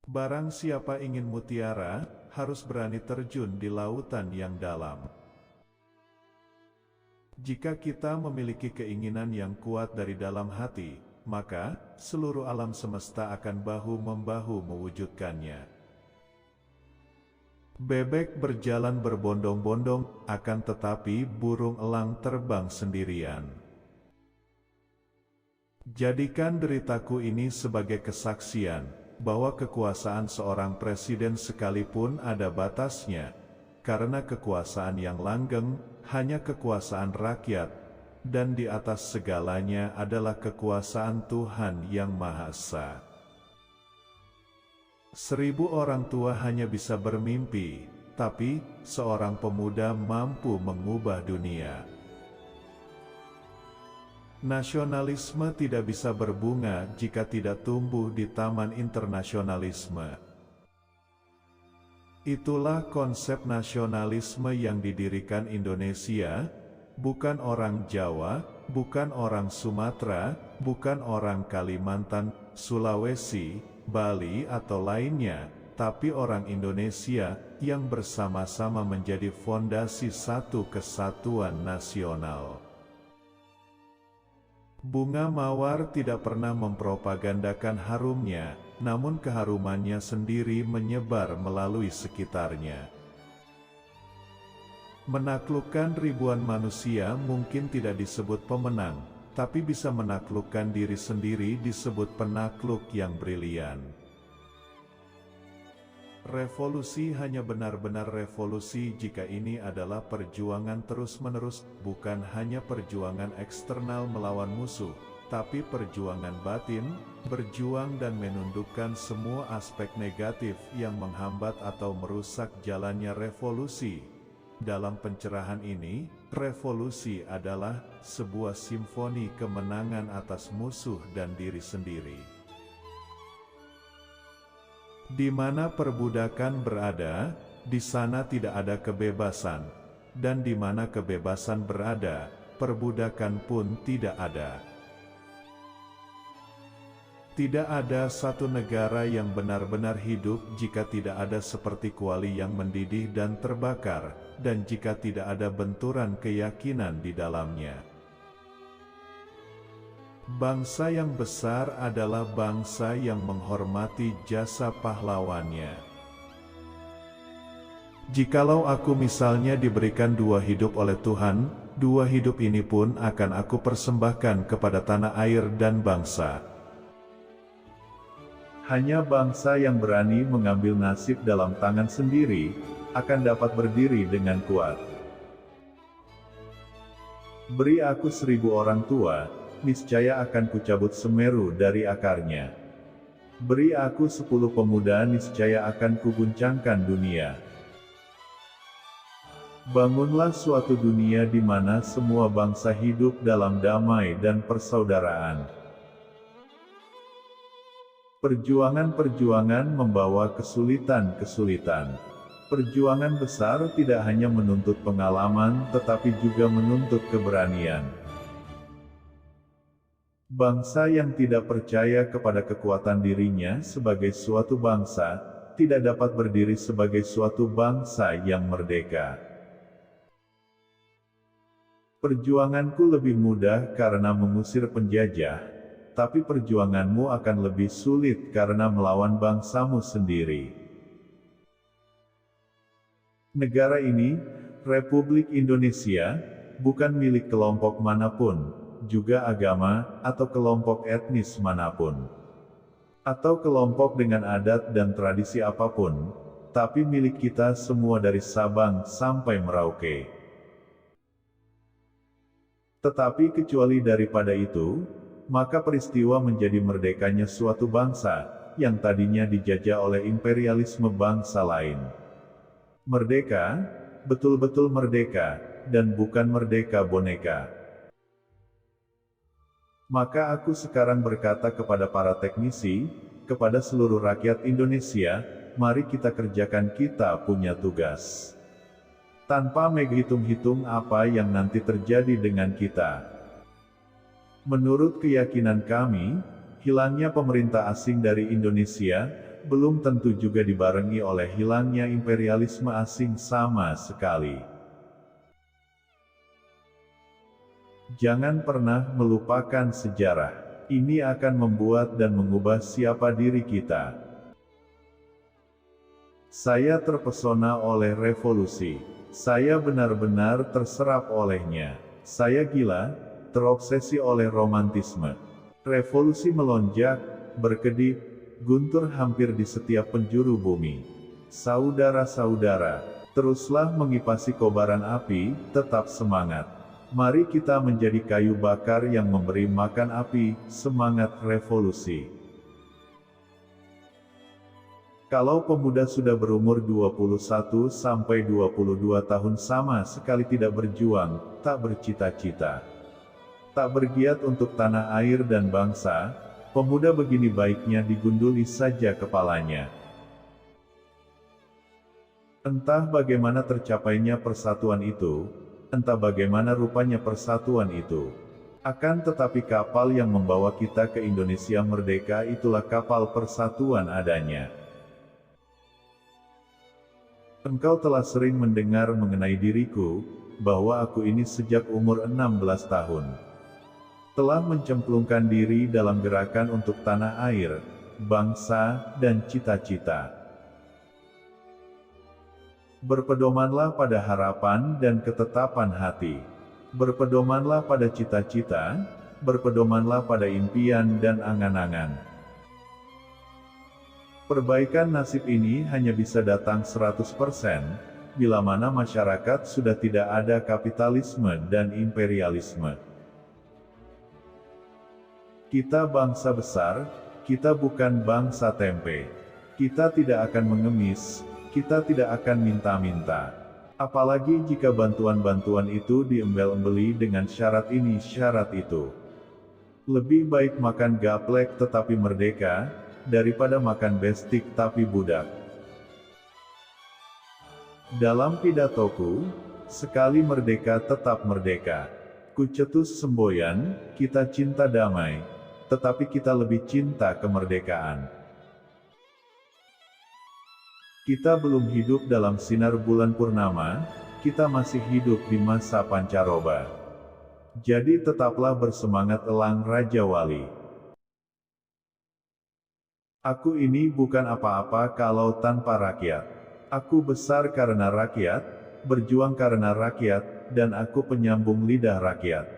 Barang siapa ingin mutiara, harus berani terjun di lautan yang dalam. Jika kita memiliki keinginan yang kuat dari dalam hati, maka seluruh alam semesta akan bahu-membahu mewujudkannya. Bebek berjalan berbondong-bondong, akan tetapi burung elang terbang sendirian. Jadikan deritaku ini sebagai kesaksian, bahwa kekuasaan seorang presiden sekalipun ada batasnya, karena kekuasaan yang langgeng hanya kekuasaan rakyat, dan di atas segalanya adalah kekuasaan Tuhan yang Maha Esa. 1000 orang tua hanya bisa bermimpi, tapi seorang pemuda mampu mengubah dunia. Nasionalisme tidak bisa berbunga jika tidak tumbuh di taman internasionalisme. Itulah konsep nasionalisme yang didirikan Indonesia, bukan orang Jawa, bukan orang Sumatera, bukan orang Kalimantan, Sulawesi, Bali atau lainnya, tapi orang Indonesia yang bersama-sama menjadi fondasi satu kesatuan nasional. Bunga mawar tidak pernah mempropagandakan harumnya, namun keharumannya sendiri menyebar melalui sekitarnya. Menaklukkan ribuan manusia mungkin tidak disebut pemenang, tapi bisa menaklukkan diri sendiri disebut penakluk yang brilian. Revolusi hanya benar-benar revolusi jika ini adalah perjuangan terus-menerus, bukan hanya perjuangan eksternal melawan musuh, tapi perjuangan batin, berjuang dan menundukkan semua aspek negatif yang menghambat atau merusak jalannya revolusi. Dalam pencerahan ini, revolusi adalah sebuah simfoni kemenangan atas musuh dan diri sendiri. Di mana perbudakan berada, di sana tidak ada kebebasan, dan di mana kebebasan berada, perbudakan pun tidak ada. Tidak ada satu negara yang benar-benar hidup jika tidak ada seperti kuali yang mendidih dan terbakar, dan jika tidak ada benturan keyakinan di dalamnya. Bangsa yang besar adalah bangsa yang menghormati jasa pahlawannya. Jikalau aku misalnya diberikan 2 hidup oleh Tuhan, 2 hidup ini pun akan aku persembahkan kepada tanah air dan bangsa. Hanya bangsa yang berani mengambil nasib dalam tangan sendiri, akan dapat berdiri dengan kuat. Beri aku 1000 orang tua, niscaya akan kucabut Semeru dari akarnya. Beri aku 10 pemuda, niscaya akan kuguncangkan dunia. Bangunlah suatu dunia di mana semua bangsa hidup dalam damai dan persaudaraan. Perjuangan-perjuangan membawa kesulitan-kesulitan. Perjuangan besar tidak hanya menuntut pengalaman, tetapi juga menuntut keberanian. Bangsa yang tidak percaya kepada kekuatan dirinya sebagai suatu bangsa, tidak dapat berdiri sebagai suatu bangsa yang merdeka. Perjuanganku lebih mudah karena mengusir penjajah, tapi perjuanganmu akan lebih sulit karena melawan bangsamu sendiri. Negara ini, Republik Indonesia, bukan milik kelompok manapun, juga agama, atau kelompok etnis manapun, atau kelompok dengan adat dan tradisi apapun, tapi milik kita semua dari Sabang sampai Merauke. Tetapi kecuali daripada itu, maka peristiwa menjadi merdekanya suatu bangsa, yang tadinya dijajah oleh imperialisme bangsa lain. Merdeka, betul-betul merdeka, dan bukan merdeka boneka. Maka aku sekarang berkata kepada para teknisi, kepada seluruh rakyat Indonesia, mari kita kerjakan, kita punya tugas. Tanpa menghitung-hitung apa yang nanti terjadi dengan kita. Menurut keyakinan kami, hilangnya pemerintah asing dari Indonesia, belum tentu juga dibarengi oleh hilangnya imperialisme asing sama sekali. Jangan pernah melupakan sejarah. Ini akan membuat dan mengubah siapa diri kita. Saya terpesona oleh revolusi. Saya benar-benar terserap olehnya. Saya gila, terobsesi oleh romantisme. Revolusi melonjak, berkedip, guntur hampir di setiap penjuru bumi. Saudara-saudara, teruslah mengipasi kobaran api, tetap semangat. Mari kita menjadi kayu bakar yang memberi makan api, semangat revolusi. Kalau pemuda sudah berumur 21 sampai 22 tahun sama sekali tidak berjuang, tak bercita-cita, tak bergiat untuk tanah air dan bangsa, pemuda begini baiknya digunduli saja kepalanya. Entah bagaimana tercapainya persatuan itu, entah bagaimana rupanya persatuan itu. Akan tetapi kapal yang membawa kita ke Indonesia merdeka itulah kapal persatuan adanya. Engkau telah sering mendengar mengenai diriku, bahwa aku ini sejak umur 16 tahun. Telah mencemplungkan diri dalam gerakan untuk tanah air, bangsa, dan cita-cita. Berpedomanlah pada harapan dan ketetapan hati. Berpedomanlah pada cita-cita, berpedomanlah pada impian dan angan-angan. Perbaikan nasib ini hanya bisa datang 100%, bila mana masyarakat sudah tidak ada kapitalisme dan imperialisme. Kita bangsa besar, kita bukan bangsa tempe. Kita tidak akan mengemis, kita tidak akan minta-minta. Apalagi jika bantuan-bantuan itu diembel-embeli dengan syarat ini syarat itu. Lebih baik makan gaplek tetapi merdeka, daripada makan bestik tapi budak. Dalam pidatoku, sekali merdeka tetap merdeka. Ku cetus semboyan, kita cinta damai, tetapi kita lebih cinta kemerdekaan. Kita belum hidup dalam sinar bulan purnama, kita masih hidup di masa pancaroba. Jadi tetaplah bersemangat elang Raja Wali. Aku ini bukan apa-apa kalau tanpa rakyat. Aku besar karena rakyat, berjuang karena rakyat, dan aku penyambung lidah rakyat.